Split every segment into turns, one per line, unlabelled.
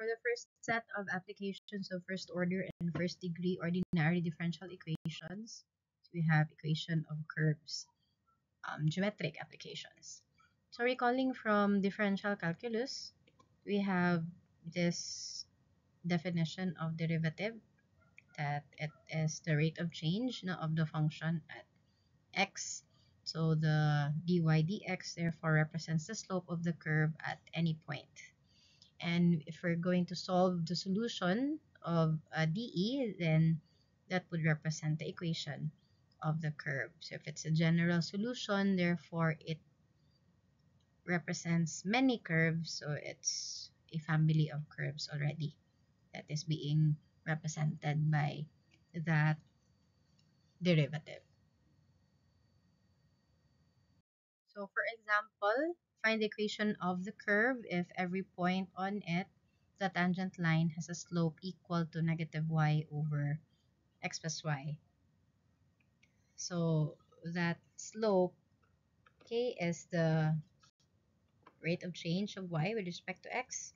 for the first set of applications of first order and first degree ordinary differential equations, we have equation of curves, geometric applications. So recalling from differential calculus, we have this definition of derivative, that it is the rate of change of the function at x. So the dy dx therefore represents the slope of the curve at any point. And if we're going to solve the solution of dE, then that would represent the equation of the curve. So if it's a general solution, therefore it represents many curves, so it's a family of curves already that is being represented by that derivative. So for example, find the equation of the curve if every point on it, the tangent line has a slope equal to negative y over x plus y. So that slope, k, is the rate of change of y with respect to x.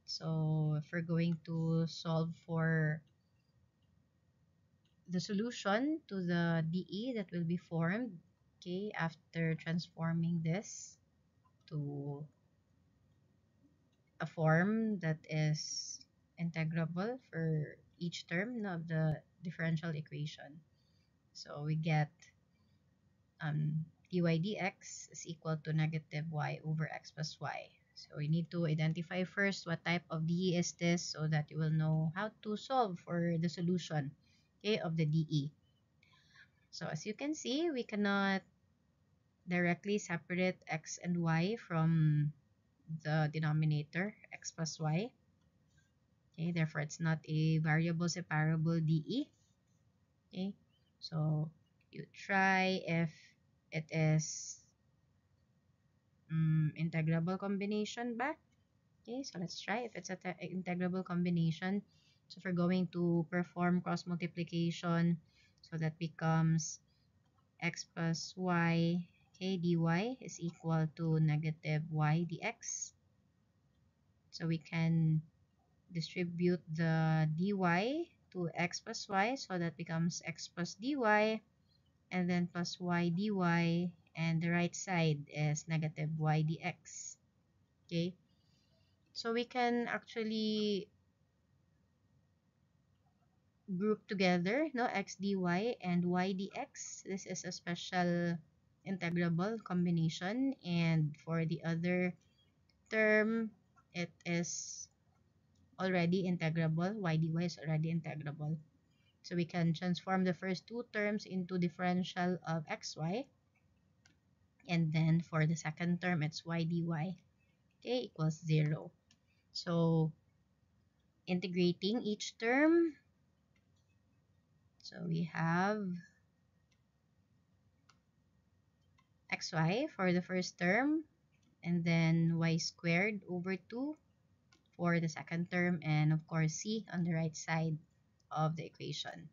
So if we're going to solve for the solution to the dE that will be formed, okay, after transforming this to a form that is integrable for each term of the differential equation. So we get dy dx is equal to negative y over x plus y. So we need to identify first what type of dE is this so that you will know how to solve for the solution, okay, of the dE. So as you can see, we cannot directly separate x and y from the denominator, x plus y. Okay, therefore it's not a variable separable dE. Okay, so you try if it is integrable combination back. Okay, so let's try if it's an integrable combination. So if we're going to perform cross multiplication, so that becomes x plus y, okay, dy is equal to negative y dx. So we can distribute the dy to x plus y, so that becomes x plus dy, and then plus y dy, and the right side is negative y dx. Okay, so we can actually group together, no, x dy and y dx. This is a special integrable combination, and for the other term, it is already integrable. Y dy is already integrable. So we can transform the first two terms into differential of xy. And then for the second term, it's y dy, okay, equals 0. So integrating each term, so we have xy for the first term, and then y squared over 2 for the second term, and of course c on the right side of the equation.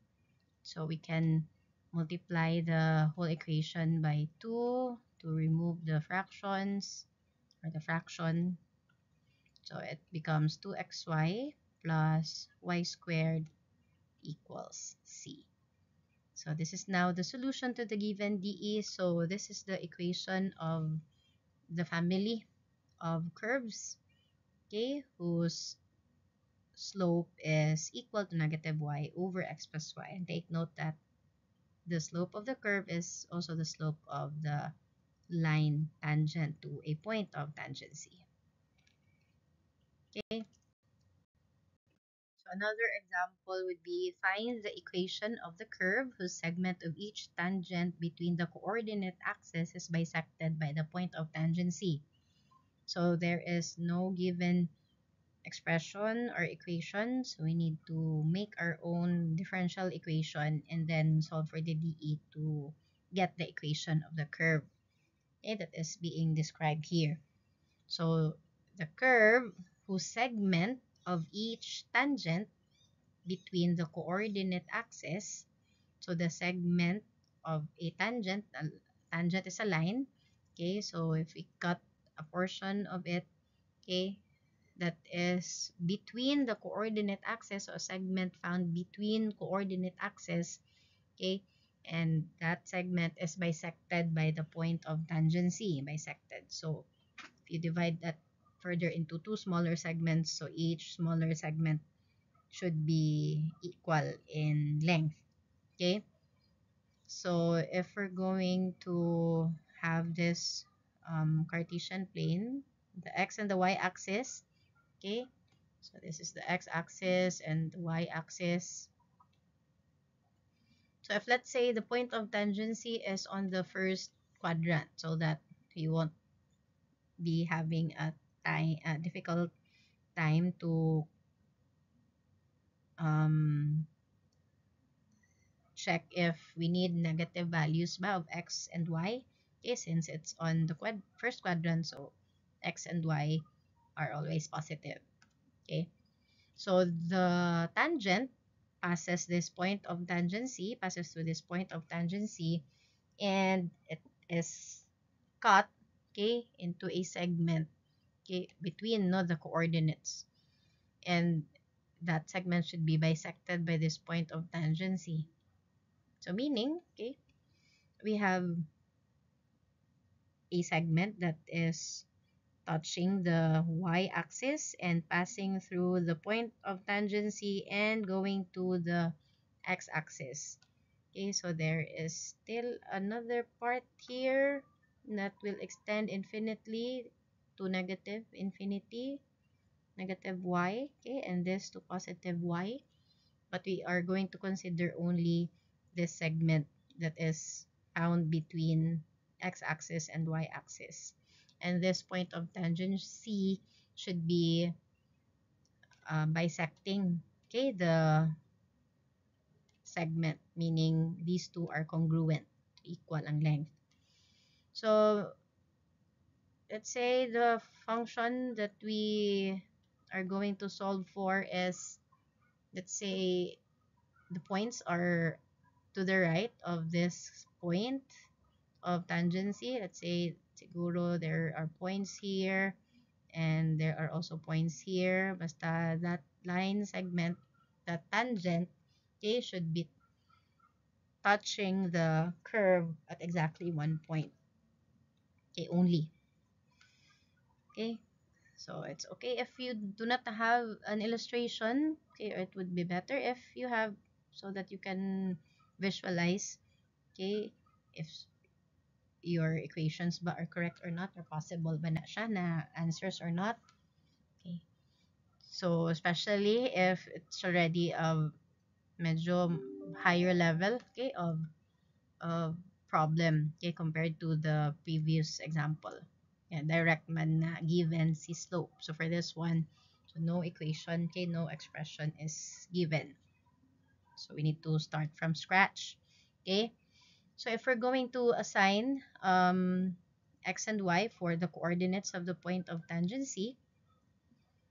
So we can multiply the whole equation by 2 to remove the fractions or the fraction. So it becomes 2xy plus y squared equals c. So this is now the solution to the given dE. So this is the equation of the family of curves, okay, whose slope is equal to negative y over x plus y. And take note that the slope of the curve is also the slope of the line tangent to a point of tangency. Okay. So another example would be find the equation of the curve whose segment of each tangent between the coordinate axis is bisected by the point of tangency. So there is no given expression or equation, so we need to make our own differential equation and then solve for the dE to get the equation of the curve, okay, that is being described here. So the curve whose segment of each tangent between the coordinate axis, so the segment of a tangent is a line, okay, so if we cut a portion of it, okay, that is between the coordinate axis, or segment found between coordinate axis, okay, and that segment is bisected by the point of tangency, bisected. So if you divide that further into two smaller segments, so each smaller segment should be equal in length, okay. So if we're going to have this Cartesian plane, the x and the y axis, okay, so this is the x-axis and the y-axis. So if let's say the point of tangency is on the first quadrant, so that we won't be having a difficult time to um, check if we need negative values ba of x and y. Okay, since it's on the first quadrant, so x and y are always positive. Okay, so the tangent passes this point of tangency, passes through this point of tangency, and it is cut, okay, into a segment, okay, between the coordinates, and that segment should be bisected by this point of tangency. So meaning, okay, we have a segment that is touching the y-axis and passing through the point of tangency and going to the x-axis. Okay, so there is still another part here that will extend infinitely to negative infinity, negative y, okay, and this to positive y. But we are going to consider only this segment that is found between x-axis and y-axis. And this point of tangency should be bisecting, okay, the segment, meaning these two are congruent, equal ang length. So let's say the function that we are going to solve for is, let's say the points are to the right of this point of tangency. Let's say siguro there are points here and there are also points here. Basta that line segment, that tangent, okay, should be touching the curve at exactly one point. Okay, only. Okay, so it's okay if you do not have an illustration. Okay, or it would be better if you have, so that you can visualize, okay, if your equations ba are correct or not, or possible ba na siya na answers or not. Okay, so especially if it's already a medyo higher level, okay, of problem, okay, compared to the previous example. Yeah, direct man na given si slope. So for this one, so no equation, okay, no expression is given. So we need to start from scratch. Okay, so if we're going to assign x and y for the coordinates of the point of tangency,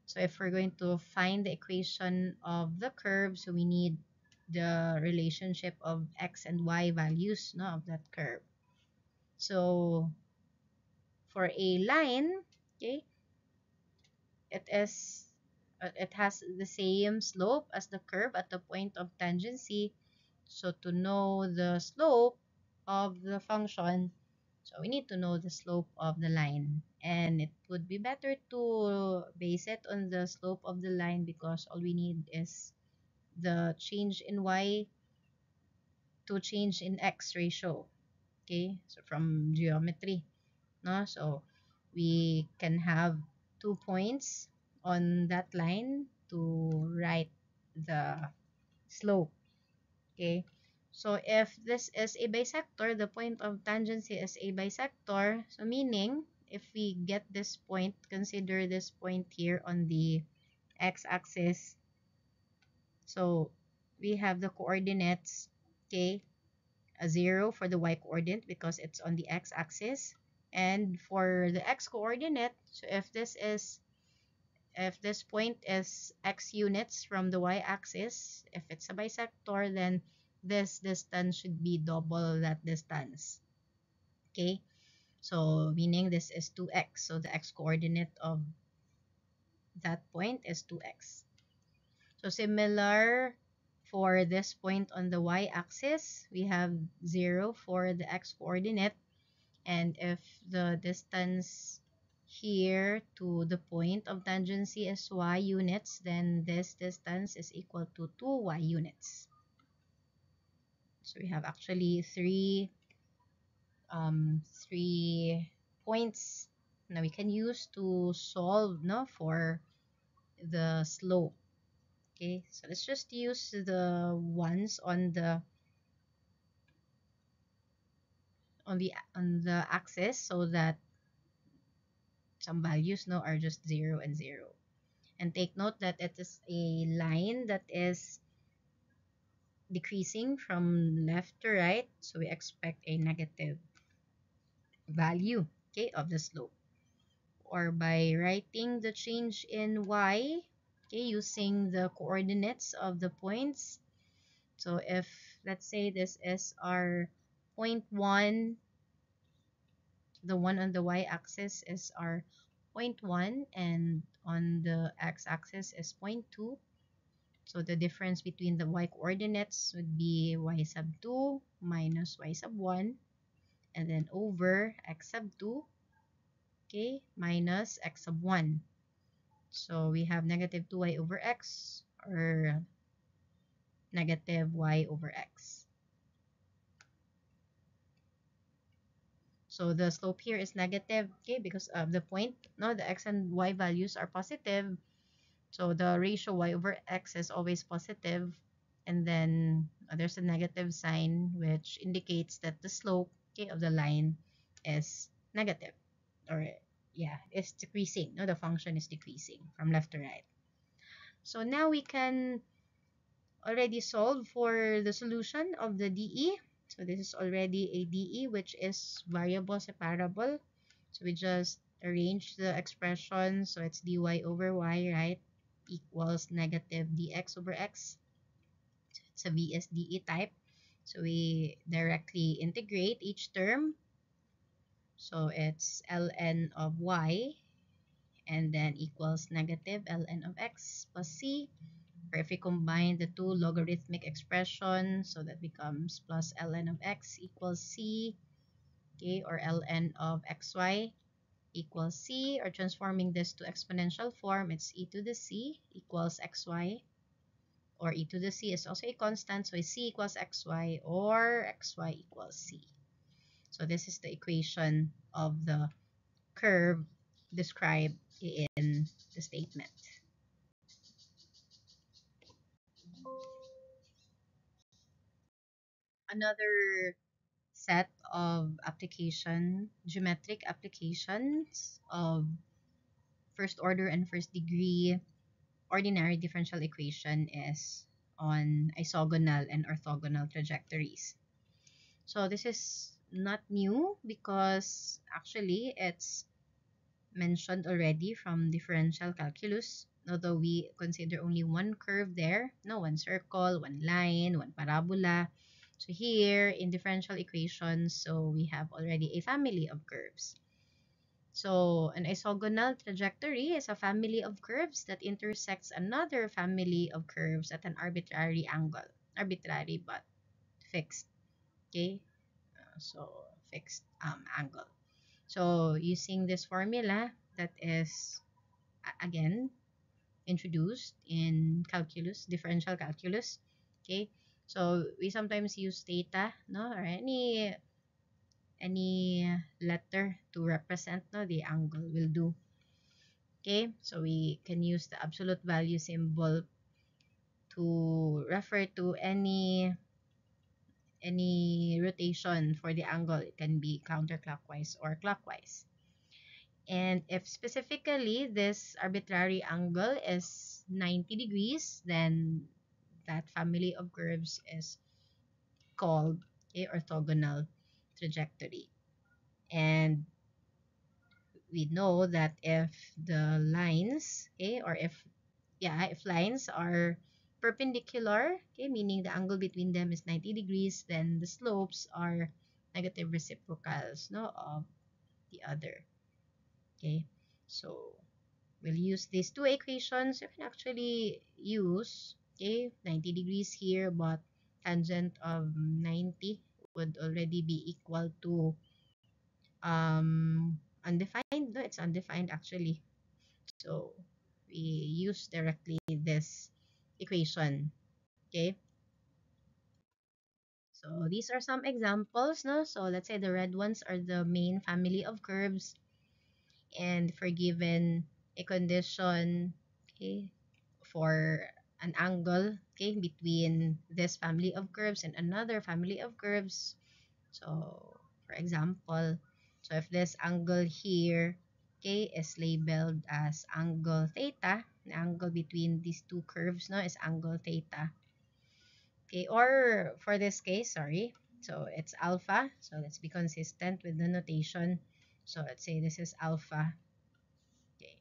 so if we're going to find the equation of the curve, so we need the relationship of x and y values, no, of that curve. So for a line, okay, it has the same slope as the curve at the point of tangency. So to know the slope of the function, so we need to know the slope of the line. And it would be better to base it on the slope of the line, because all we need is the change in y to change in x ratio. Okay, so from geometry, no? So we can have 2 points on that line to write the slope. Okay, so if this is a bisector, the point of tangency is a bisector, so meaning if we get this point, consider this point here on the x-axis, so we have the coordinates, okay, a 0 for the y-coordinate because it's on the x-axis, and for the x-coordinate, so if this point is x units from the y-axis, if it's a bisector, then this distance should be double that distance. Okay, so meaning this is 2x, so the x-coordinate of that point is 2x. So similar for this point on the y-axis, we have 0 for the x coordinate. And if the distance here to the point of tangency is y units, then this distance is equal to 2y units. So we have actually three points that we can use to solve for the slope. Okay, so let's just use the ones on the axis, so that some values are just 0 and 0. And take note that it is a line that is decreasing from left to right, so we expect a negative value, okay, of the slope. Or by writing the change in y, okay, using the coordinates of the points. So if, let's say, this is our point 1, the one on the y-axis is our point 1, and on the x-axis is point 2. So the difference between the y coordinates would be y sub 2 minus y sub 1, and then over x sub 2, okay, minus x sub 1. So we have negative 2y over x, or negative y over x. So the slope here is negative, okay, because of the point, the x and y values are positive. So the ratio y over x is always positive, and then there's a negative sign which indicates that the slope, okay, of the line is negative, or yeah, it's decreasing. The function is decreasing from left to right. So now we can already solve for the solution of the DE. So this is already a DE which is variable separable. So we just arrange the expression. So it's dy over y, right, equals negative dx over x. So it's a VSDE type. So we directly integrate each term. So it's ln of y, and then equals negative ln of x plus c. Or if we combine the two logarithmic expressions, so that becomes plus ln of x equals c, okay, or ln of xy equals c, or transforming this to exponential form, it's e to the c equals xy, or e to the c is also a constant, so c equals xy, or xy equals c. So this is the equation of the curve described in the statement. Another set of geometric applications of first order and first degree ordinary differential equation is on isogonal and orthogonal trajectories. So this is not new, because actually it's mentioned already from differential calculus, although we consider only one curve there, one circle, one line, one parabola. So here in differential equations, so we have already a family of curves. So an isogonal trajectory is a family of curves that intersects another family of curves at an arbitrary angle. Arbitrary but fixed. Okay? So fixed angle. So using this formula that is again introduced in calculus, differential calculus. Okay? So we sometimes use theta, or any letter to represent the angle will do. Okay, so we can use the absolute value symbol to refer to any rotation for the angle. It can be counterclockwise or clockwise. And if specifically this arbitrary angle is 90 degrees, then that family of curves is called a orthogonal trajectory. And we know that if the lines, okay, or if lines are perpendicular, okay, meaning the angle between them is 90 degrees, then the slopes are negative reciprocals of the other. Okay, so we'll use these two equations. You can actually use, okay, 90 degrees here, but tangent of 90 would already be equal to undefined. No, it's undefined actually. So we use directly this equation. Okay. So these are some examples, no? So let's say the red ones are the main family of curves, and for given a condition, okay, for an angle, okay, between this family of curves and another family of curves. So for example, so if this angle here, okay, is labeled as angle theta, the angle between these two curves, no, is angle theta. Okay, or for this case, sorry, so it's alpha. So let's be consistent with the notation. So let's say this is alpha. Okay,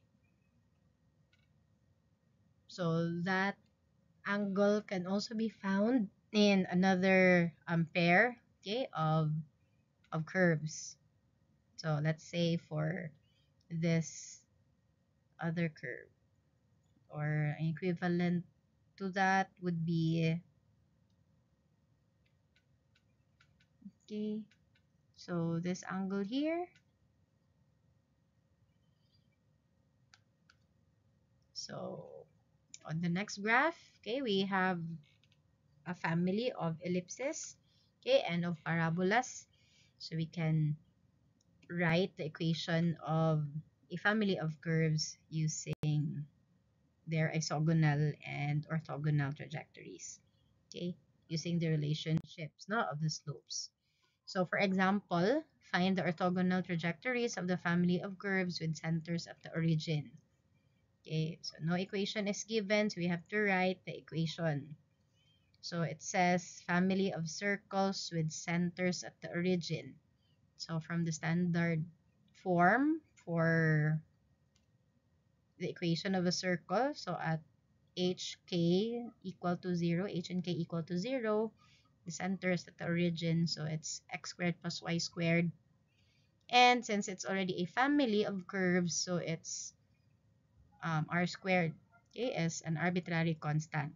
so that angle can also be found in another pair, okay, of curves. So let's say for this other curve, or an equivalent to that would be, okay, so this angle here. So on the next graph, okay, we have a family of ellipses, okay, and of parabolas. So we can write the equation of a family of curves using their isogonal and orthogonal trajectories, okay, using the relationships, no, of the slopes. So for example, find the orthogonal trajectories of the family of curves with centers at the origin. Okay, so no equation is given, so we have to write the equation. So it says family of circles with centers at the origin. So from the standard form for the equation of a circle, so at hk equal to 0, h and k equal to 0, the center is at the origin, so it's x squared plus y squared. And since it's already a family of curves, so it's r squared, okay, is an arbitrary constant,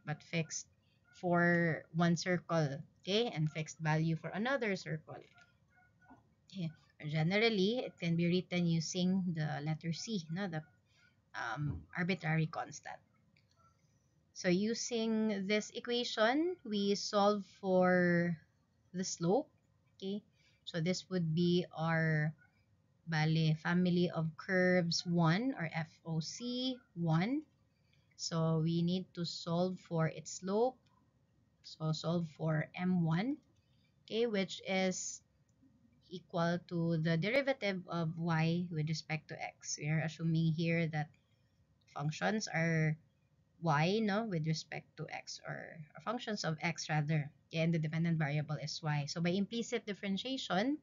but fixed for one circle, okay, and fixed value for another circle. Okay. Generally, it can be written using the letter C, no, the arbitrary constant. So using this equation, we solve for the slope. Okay, so this would be our family of curves 1, or FOC 1. So we need to solve for its slope. So solve for M1, okay, which is equal to the derivative of y with respect to x. We are assuming here that functions are y, no, with respect to x, or functions of x rather, okay, and the dependent variable is y. So by implicit differentiation,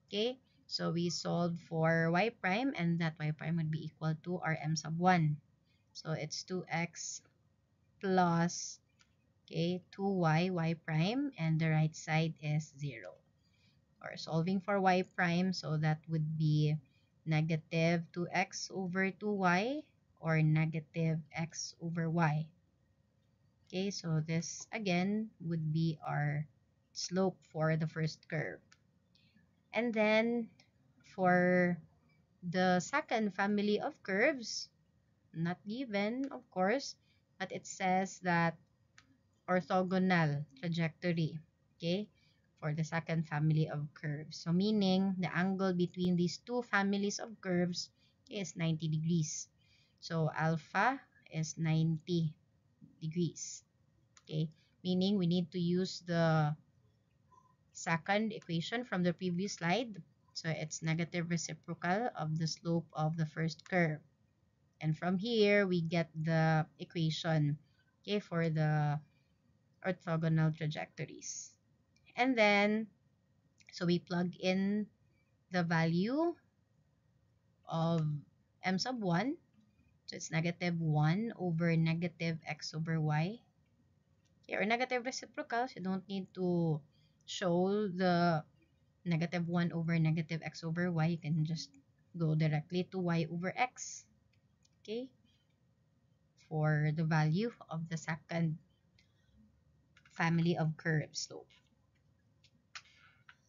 okay, so we solve for y prime, and that y prime would be equal to our m sub 1. So it's 2x plus, okay, 2y prime, and the right side is 0. Or solving for y prime, so that would be negative 2x over 2y, or negative x over y. Okay, so this again would be our slope for the first curve. And then for the second family of curves, not given, of course, but it says that orthogonal trajectory, okay, for the second family of curves. So meaning the angle between these two families of curves is 90 degrees. So alpha is 90 degrees, okay, meaning we need to use the second equation from the previous slide. So it's negative reciprocal of the slope of the first curve. And from here, we get the equation, okay, for the orthogonal trajectories. And then, so we plug in the value of m sub 1. So it's negative 1 over negative x over y. Okay, or negative reciprocals, you don't need to show the negative 1 over negative x over y. You can just go directly to y over x. okay, for the value of the second family of curved slope.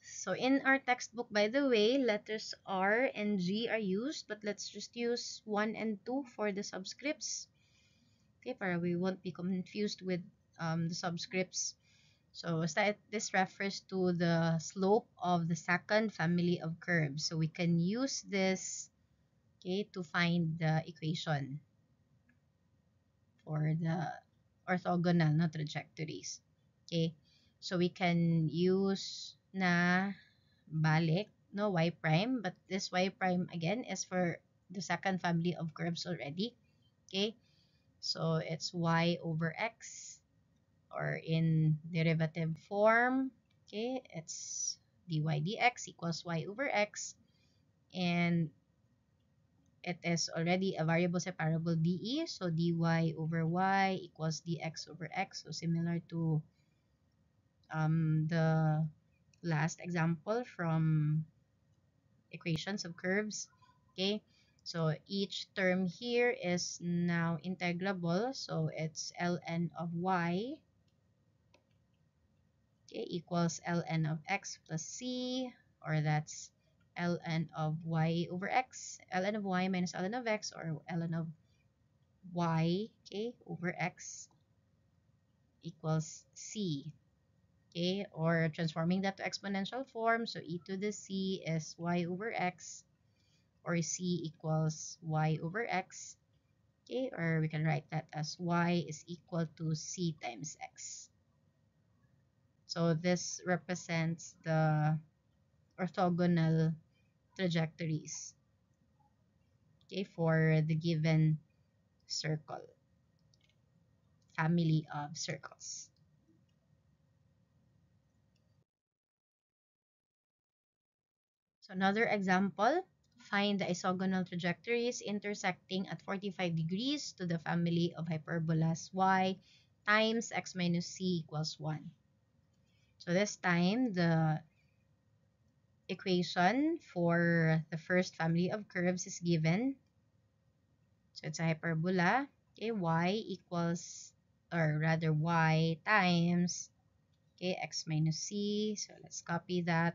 So in our textbook, by the way, letters R and G are used, but let's just use 1 and 2 for the subscripts. Okay, para we won't be confused with the subscripts. So this refers to the slope of the second family of curves. So we can use this, okay, to find the equation for the orthogonal no trajectories. Okay, so we can use na balik no y prime, but this y prime again is for the second family of curves already. Okay, so it's y over x, or in derivative form, okay, it's dy dx equals y over x, and it is already a variable separable dE, so dy over y equals dx over x. So similar to the last example from equations of curves. Okay, so each term here is now integrable, so it's ln of y, okay, equals ln of x plus c, or that's ln of y over x, ln of y minus ln of x, or ln of y, okay, over x equals c. Okay, or transforming that to exponential form, so e to the c is y over x, or c equals y over x. Okay, or we can write that as y is equal to c times x. So this represents the orthogonal trajectories, okay, for the given circle, family of circles. So another example, find the isogonal trajectories intersecting at 45 degrees to the family of hyperbolas y times x minus c equals 1. So this time, the equation for the first family of curves is given. So it's a hyperbola. Okay, y equals, or rather y times, okay, x minus c. So let's copy that,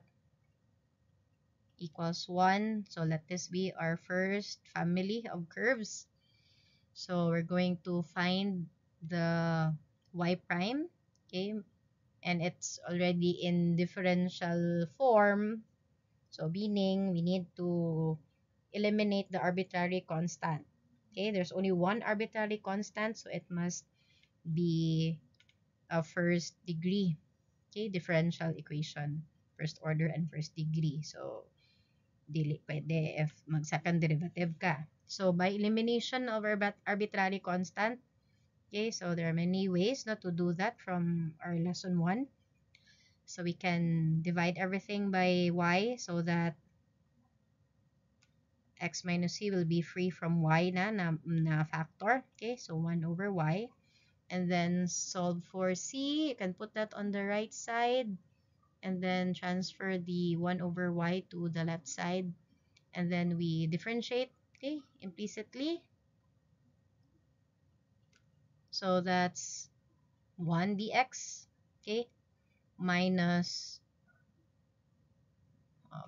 equals 1. So let this be our first family of curves. So we're going to find the y prime, okay, and it's already in differential form. So meaning we need to eliminate the arbitrary constant. Okay, there's only one arbitrary constant, so it must be a first degree, okay, differential equation, first order and first degree. So dili pwede if mag second derivative ka. So by elimination of arbitrary constant, okay, so there are many ways not to do that from our lesson 1. So we can divide everything by y, so that x minus c will be free from y na factor. Okay, so 1 over y. And then solve for c. You can put that on the right side. And then transfer the 1 over y to the left side. And then we differentiate, okay, implicitly. So that's 1 dx, okay, minus,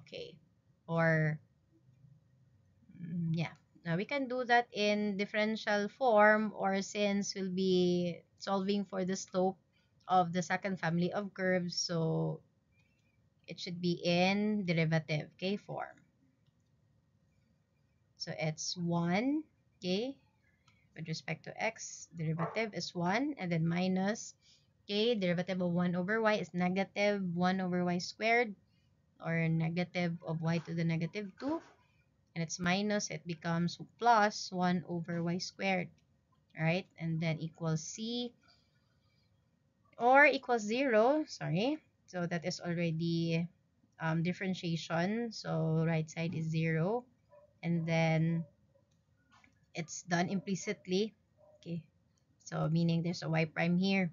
okay, or yeah. Now we can do that in differential form, or since we'll be solving for the slope of the second family of curves, so it should be in derivative, okay, form. So it's 1, okay, with respect to x, derivative is 1, and then minus, okay, derivative of 1 over y is negative 1 over y squared, or negative of y to the negative 2, and it's minus, it becomes plus 1 over y squared, right? And then equals c, or equals 0, sorry. So that is already differentiation, so right side is 0, and then it's done implicitly, okay, so meaning there's a y prime here.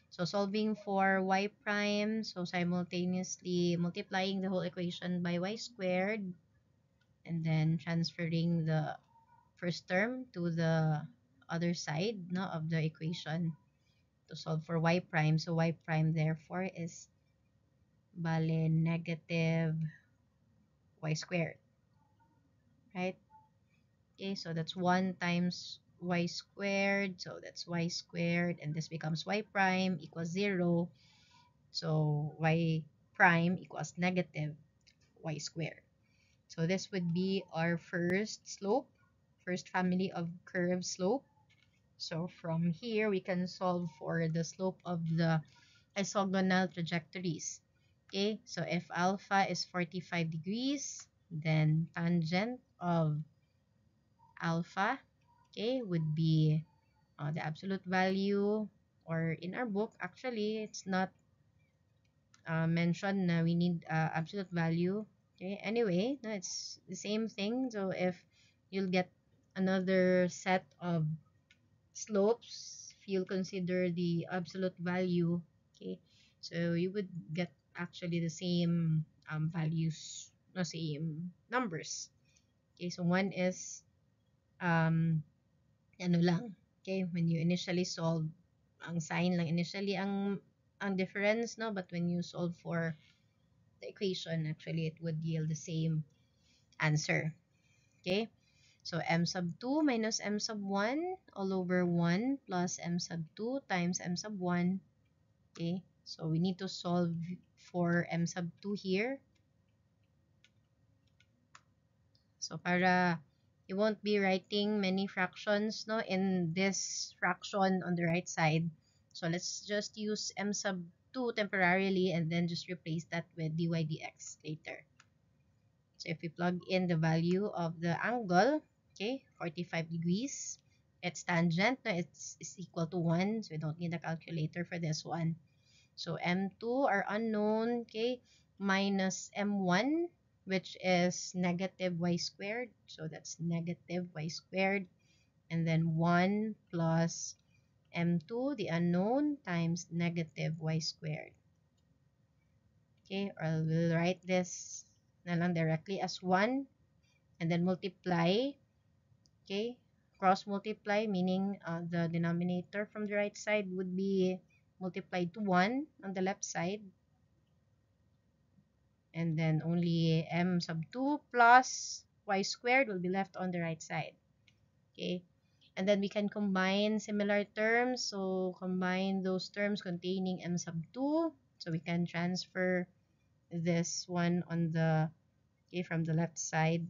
So solving for y prime, so simultaneously multiplying the whole equation by y squared, and then transferring the first term to the other side, no, of the equation to solve for y prime. So y prime therefore is bale negative y squared, right? Okay, so that's 1 times y squared. So that's y squared, and this becomes y prime equals 0. So y prime equals negative y squared. So this would be our first slope, first family of curved slope. So from here, we can solve for the slope of the isogonal trajectories. Okay, so if alpha is 45 degrees, then tangent of alpha, okay, would be the absolute value, or in our book, actually, it's not mentioned na we need absolute value. Okay, anyway, no, it's the same thing. So if you'll get another set of slopes, if you'll consider the absolute value, okay, so you would get actually the same values, no, same numbers. Okay, so one is um ano lang, okay, when you initially solve, ang sign lang initially ang difference, no, but when you solve for the equation, actually it would yield the same answer. Okay, so m sub 2 minus m sub 1 all over 1 plus m sub 2 times m sub 1. Okay, so we need to solve for m sub 2 here. So para you won't be writing many fractions, no, in this fraction on the right side. So let's just use m sub 2 temporarily and then just replace that with dy dx later. So if we plug in the value of the angle, okay, 45 degrees, its tangent, no, it's equal to 1, so we don't need a calculator for this one. So m2 are unknown, okay, minus m1, which is negative y squared, so that's negative y squared, and then 1 plus m2, the unknown, times negative y squared. Okay, or we'll write this na lang directly as 1, and then multiply, okay, cross multiply, meaning the denominator from the right side would be multiplied to 1 on the left side, and then only m sub 2 plus y squared will be left on the right side. Okay, and then we can combine similar terms, so combine those terms containing m sub 2, so we can transfer this one on the, okay, from the left side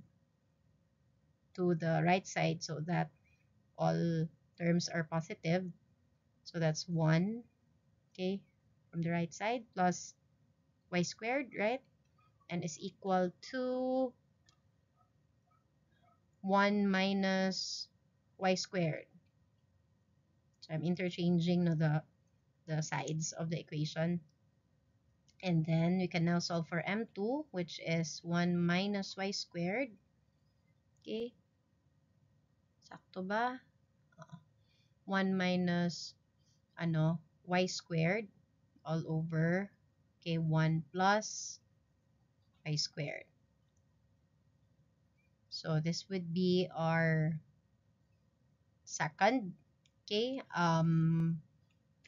to the right side, so that all terms are positive. So that's 1, okay, from the right side plus y squared, right? And is equal to 1 minus y squared. So I'm interchanging, no, the sides of the equation. And then we can now solve for m2, which is 1 minus y squared. Okay. Sakto ba? 1 minus y squared all over, okay, 1 plus y squared. So this would be our second, okay,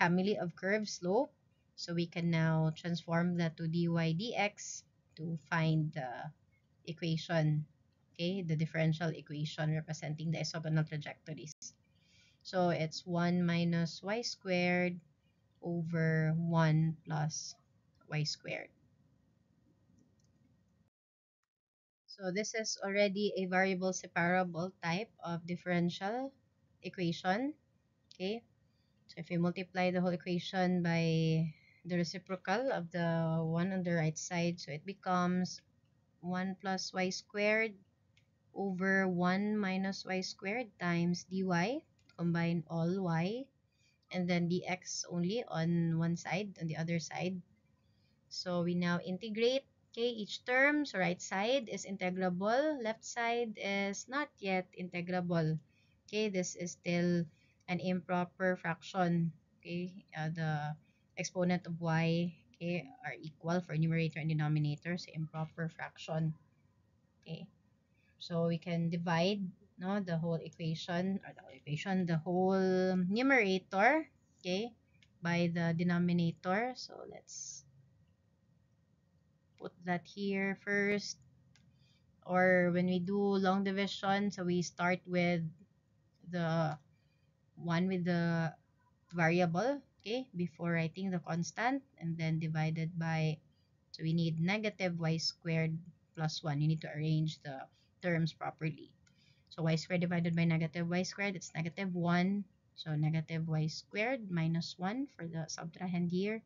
family of curved slope. So we can now transform that to dy dx to find the equation, okay, the differential equation representing the isogonal trajectories. So it's 1 minus y squared over 1 plus y squared. So this is already a variable separable type of differential equation. Okay, so if we multiply the whole equation by the reciprocal of the one on the right side, so it becomes 1 plus y squared over 1 minus y squared times dy, combine all y, and then dx only on one side, on the other side. So we now integrate, okay, each term. So right side is integrable, left side is not yet integrable. Okay, this is still an improper fraction. Okay, the exponent of y, okay, are equal for numerator and denominator, so improper fraction. Okay, so we can divide no, the whole equation, or the whole equation, the whole numerator, okay, by the denominator. So let's put that here first. Or when we do long division, so we start with the one with the variable, okay, before writing the constant, and then divided by, so we need negative y squared plus 1. You need to arrange the terms properly. So y squared divided by negative y squared, it's negative 1. So negative y squared minus 1 for the subtrahend here.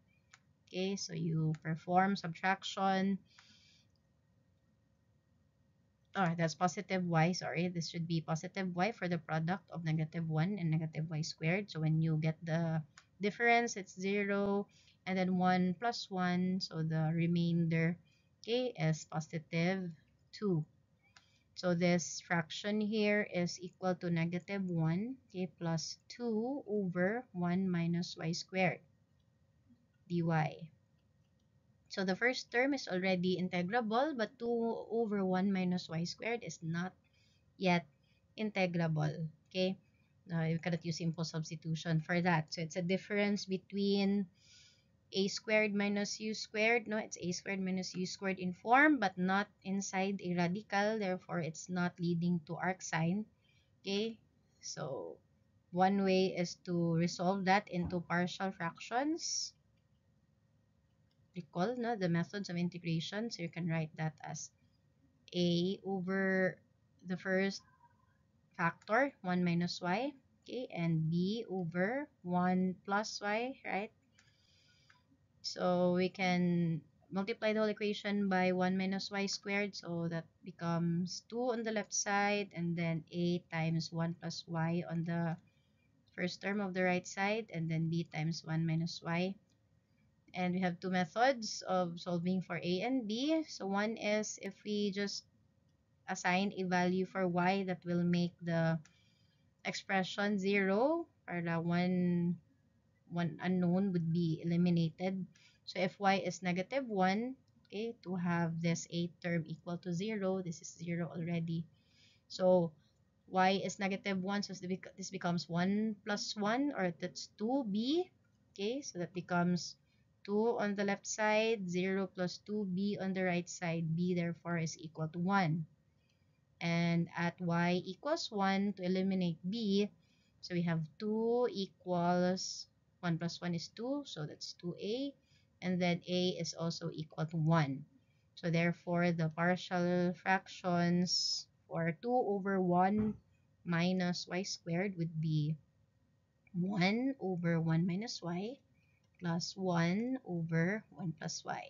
Okay, so you perform subtraction. Oh, that's positive y, sorry. This should be positive y for the product of negative 1 and negative y squared. So when you get the difference, it's 0. And then 1 plus 1. So the remainder, okay, is positive 2. So this fraction here is equal to negative 1, okay, plus 2 over 1 minus y squared dy. So the first term is already integrable, but 2 over 1 minus y squared is not yet integrable. Okay, you cannot use simple substitution for that. So it's a difference between a squared minus u squared. No, it's a squared minus u squared in form, but not inside a radical. Therefore, it's not leading to arc sine. Okay, so one way is to resolve that into partial fractions. Recall, no, the methods of integration. So you can write that as a over the first factor, 1 minus y, okay, and b over 1 plus y, right? So we can multiply the whole equation by 1 minus y squared, so that becomes 2 on the left side, and then a times 1 plus y on the first term of the right side, and then b times 1 minus y. And we have two methods of solving for a and b. So one is if we just assign a value for y that will make the expression 0, or the one unknown would be eliminated. So if y is negative 1, okay, to have this a term equal to 0, this is 0 already. So y is negative 1, so this becomes 1 plus 1, or that's 2b. Okay, so that becomes 2 on the left side, 0 plus 2b on the right side. B therefore is equal to 1. And at y equals 1, to eliminate b, so we have 2 equals 1 plus 1 is 2, so that's 2a. And then a is also equal to 1. So therefore, the partial fractions for 2 over 1 minus y squared would be 1 over 1 minus y plus 1 over 1 plus y.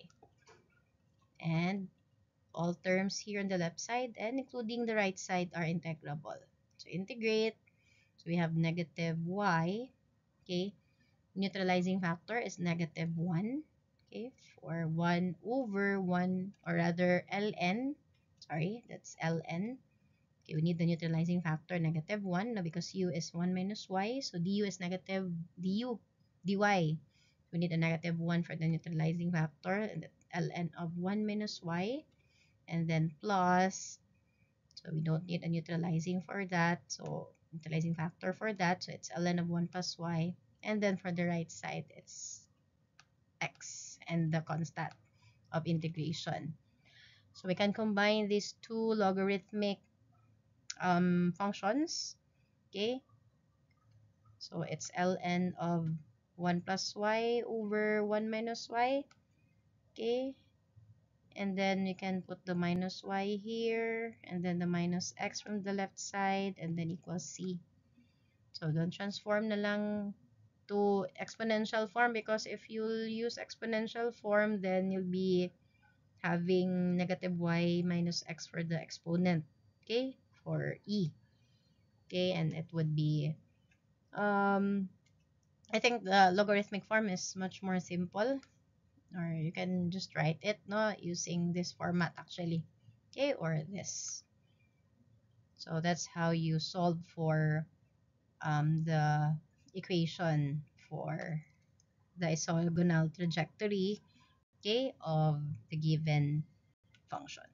And all terms here on the left side and including the right side are integrable. So integrate. So we have negative y. Okay. Neutralizing factor is negative 1. Okay. For 1 over 1, or rather ln. Sorry, that's ln. Okay, we need the neutralizing factor negative 1. Now because u is 1 minus y, so du is negative du, dy. We need a negative 1 for the neutralizing factor, and ln of 1 minus y. And then plus, so we don't need a neutralizing for that, so neutralizing factor for that, so it's ln of 1 plus y. And then for the right side, it's x and the constant of integration. So we can combine these two logarithmic functions. Okay, so it's ln of 1 plus y over 1 minus y. Okay, and then you can put the minus y here, and then the minus x from the left side, and then equals c. So don't transform na lang to exponential form, because if you use exponential form, then you'll be having negative y minus x for the exponent, okay, for e. Okay, and it would be, I think the logarithmic form is much more simple, or you can just write it, no, using this format actually, okay, or this. So that's how you solve for the equation for the isogonal trajectory, okay, of the given function.